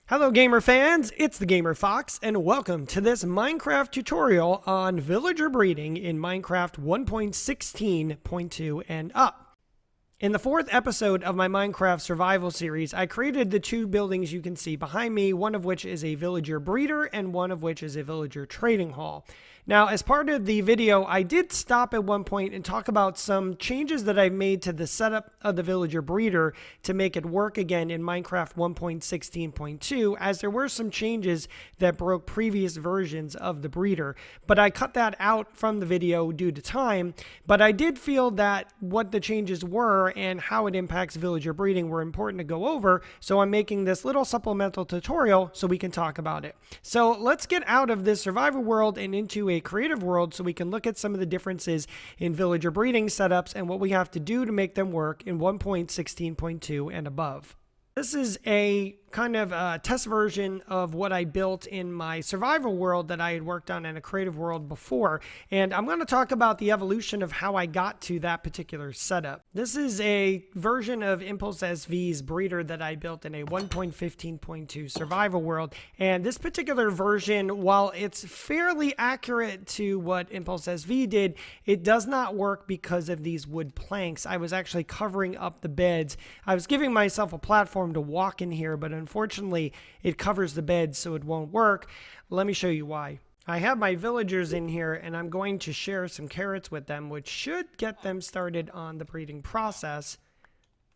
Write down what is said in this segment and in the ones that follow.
Hello gamer fans, it's the Gamer Fox and welcome to this Minecraft tutorial on villager breeding in Minecraft 1.16.2 and up. In the fourth episode of my Minecraft survival series, I created the two buildings you can see behind me, one of which is a villager breeder and one of which is a villager trading hall. Now, as part of the video, I did stop at one point and talk about some changes that I've made to the setup of the villager breeder to make it work again in Minecraft 1.16.2, as there were some changes that broke previous versions of the breeder. But I cut that out from the video due to time, but I did feel that what the changes were and how it impacts villager breeding were important to go over, so I'm making this little supplemental tutorial so we can talk about it. So let's get out of this survival world and into a creative world so we can look at some of the differences in villager breeding setups and what we have to do to make them work in 1.16.2 and above. This is a kind of a test version of what I built in my survival world that I had worked on in a creative world before. And I'm going to talk about the evolution of how I got to that particular setup. This is a version of ImpulseSV's breeder that I built in a 1.15.2 survival world. And this particular version, while it's fairly accurate to what ImpulseSV did, it does not work because of these wood planks. I was actually covering up the beds. I was giving myself a platform to walk in here, but unfortunately, it covers the bed, so it won't work. Let me show you why. I have my villagers in here, and I'm going to share some carrots with them, which should get them started on the breeding process.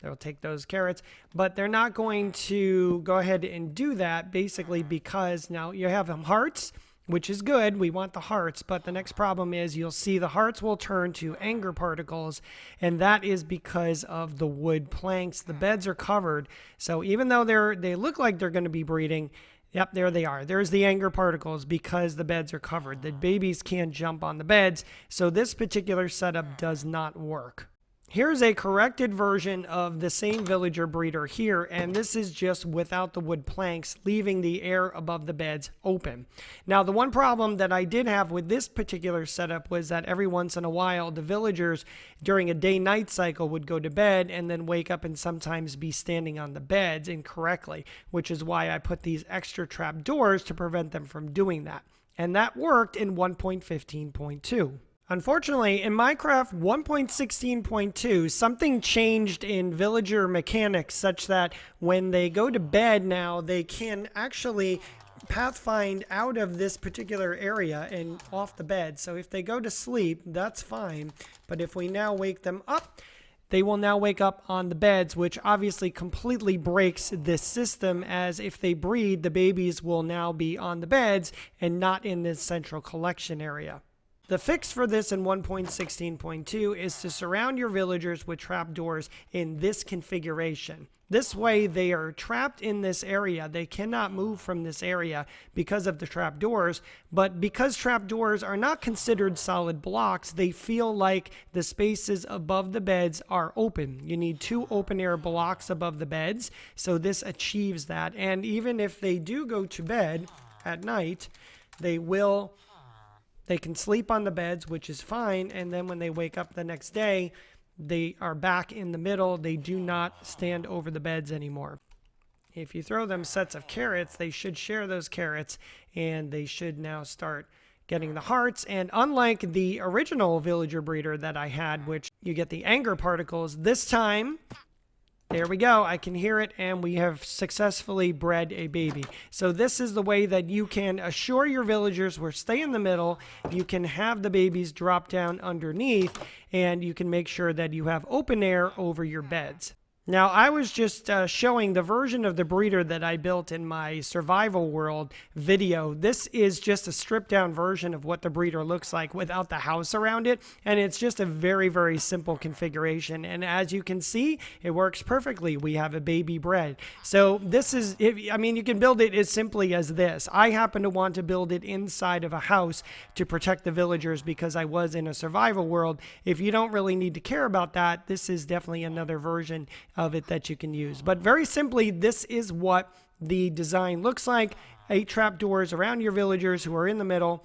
They'll take those carrots, but they're not going to go ahead and do that, basically because now you have them hearts, which is good. We want the hearts, but the next problem is you'll see the hearts will turn to anger particles, and that is because of the wood planks. The beds are covered, so even though they look like they're going to be breeding, yep, there they are. There's the anger particles because the beds are covered. The babies can't jump on the beds, so this particular setup does not work. Here's a corrected version of the same villager breeder here, and this is just without the wood planks, leaving the air above the beds open. Now, the one problem that I did have with this particular setup was that every once in a while, the villagers during a day-night cycle would go to bed and then wake up and sometimes be standing on the beds incorrectly, which is why I put these extra trapdoors to prevent them from doing that. And that worked in 1.15.2. Unfortunately, in Minecraft 1.16.2, something changed in villager mechanics such that when they go to bed now, they can actually pathfind out of this particular area and off the bed. So if they go to sleep, that's fine. But if we now wake them up, they will now wake up on the beds, which obviously completely breaks this system, as if they breed, the babies will now be on the beds and not in this central collection area. The fix for this in 1.16.2 is to surround your villagers with trapdoors in this configuration. This way they are trapped in this area. They cannot move from this area because of the trapdoors, but because trapdoors are not considered solid blocks, they feel like the spaces above the beds are open. You need two open air blocks above the beds, so this achieves that. And even if they do go to bed at night, they can sleep on the beds, which is fine, and then when they wake up the next day, they are back in the middle. They do not stand over the beds anymore. If you throw them sets of carrots, they should share those carrots, and they should now start getting the hearts. And unlike the original villager breeder that I had, which you get the anger particles, this time, there we go. I can hear it, and we have successfully bred a baby. So this is the way that you can assure your villagers will stay in the middle. You can have the babies drop down underneath, and you can make sure that you have open air over your beds. Now, I was just showing the version of the breeder that I built in my survival world video. This is just a stripped down version of what the breeder looks like without the house around it. And it's just a very, very simple configuration. And as you can see, it works perfectly. We have a baby bred. So this is, I mean, you can build it as simply as this. I happen to want to build it inside of a house to protect the villagers because I was in a survival world. If you don't really need to care about that, this is definitely another version of it that you can use. But very simply, this is what the design looks like. 8 trapdoors around your villagers who are in the middle.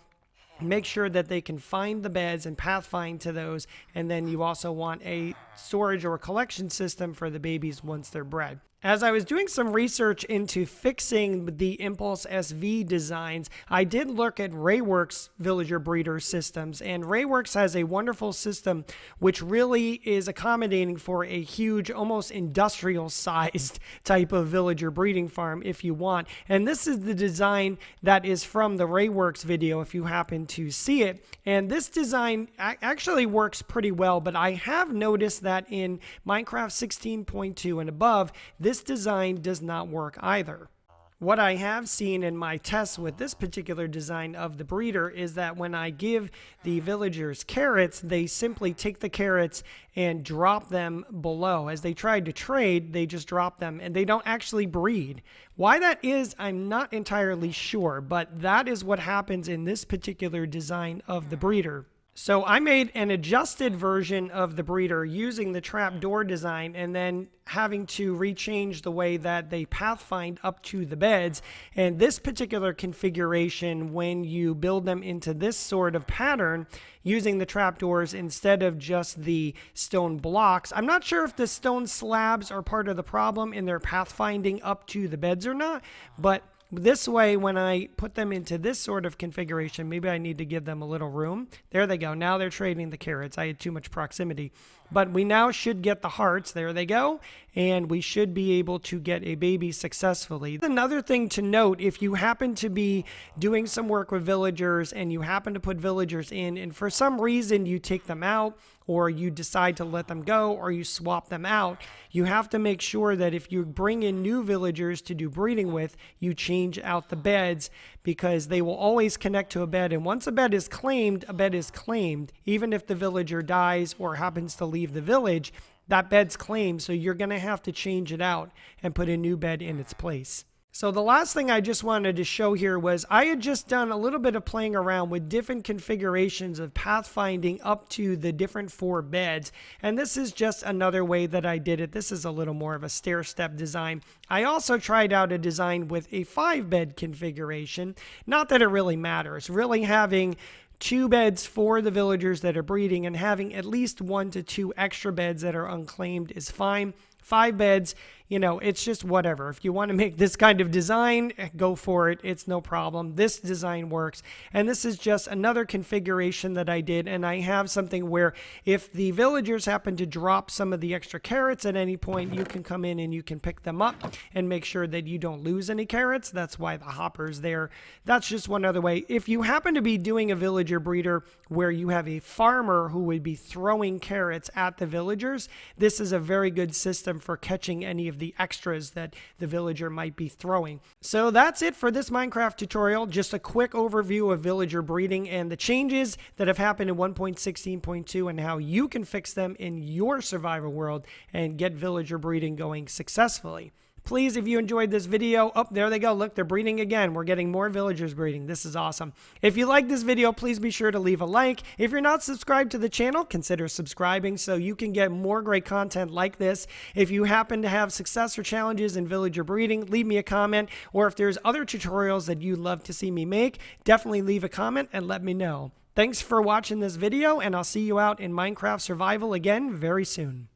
Make sure that they can find the beds and pathfind to those. And then you also want a storage or a collection system for the babies once they're bred. As I was doing some research into fixing the ImpulseSV designs, I did look at RayWorks villager breeder systems, and RayWorks has a wonderful system which really is accommodating for a huge, almost industrial-sized type of villager breeding farm if you want. And this is the design that is from the RayWorks video if you happen to see it. And this design actually works pretty well, but I have noticed that in Minecraft 16.2 and above, this design does not work either. What I have seen in my tests with this particular design of the breeder is that when I give the villagers carrots, they simply take the carrots and drop them below. As they tried to trade, they just drop them and they don't actually breed. Why that is, I'm not entirely sure, but that is what happens in this particular design of the breeder. So I made an adjusted version of the breeder using the trapdoor design and then having to rechange the way that they pathfind up to the beds. And this particular configuration, when you build them into this sort of pattern using the trapdoors instead of just the stone blocks, I'm not sure if the stone slabs are part of the problem in their pathfinding up to the beds or not, but this way, when I put them into this sort of configuration, maybe I need to give them a little room. There they go. Now they're trading the carrots. I had too much proximity. But we now should get the hearts. There they go. And we should be able to get a baby successfully. Another thing to note, if you happen to be doing some work with villagers and you happen to put villagers in, and for some reason you take them out, or you decide to let them go, or you swap them out, you have to make sure that if you bring in new villagers to do breeding with, you change out the beds, because they will always connect to a bed. And once a bed is claimed, a bed is claimed. Even if the villager dies or happens to leave the village, that bed's claimed, so you're going to have to change it out and put a new bed in its place. So the last thing I just wanted to show here was I had just done a little bit of playing around with different configurations of pathfinding up to the different 4 beds. And this is just another way that I did it. This is a little more of a stair-step design. I also tried out a design with a 5-bed configuration. Not that it really matters. Really having 2 beds for the villagers that are breeding and having at least 1 to 2 extra beds that are unclaimed is fine. 5 beds, you know, it's just whatever. If you want to make this kind of design, go for it. It's no problem. This design works. And this is just another configuration that I did. And I have something where if the villagers happen to drop some of the extra carrots at any point, you can come in and you can pick them up and make sure that you don't lose any carrots. That's why the hopper's there. That's just one other way. If you happen to be doing a villager breeder where you have a farmer who would be throwing carrots at the villagers, this is a very good system for catching any of the extras that the villager might be throwing. So that's it for this Minecraft tutorial. Just a quick overview of villager breeding and the changes that have happened in 1.16.2 and how you can fix them in your survival world and get villager breeding going successfully. Please, if you enjoyed this video, oh, there they go. Look, they're breeding again. We're getting more villagers breeding. This is awesome. If you like this video, please be sure to leave a like. If you're not subscribed to the channel, consider subscribing so you can get more great content like this. If you happen to have success or challenges in villager breeding, leave me a comment. Or if there's other tutorials that you'd love to see me make, definitely leave a comment and let me know. Thanks for watching this video, and I'll see you out in Minecraft Survival again very soon.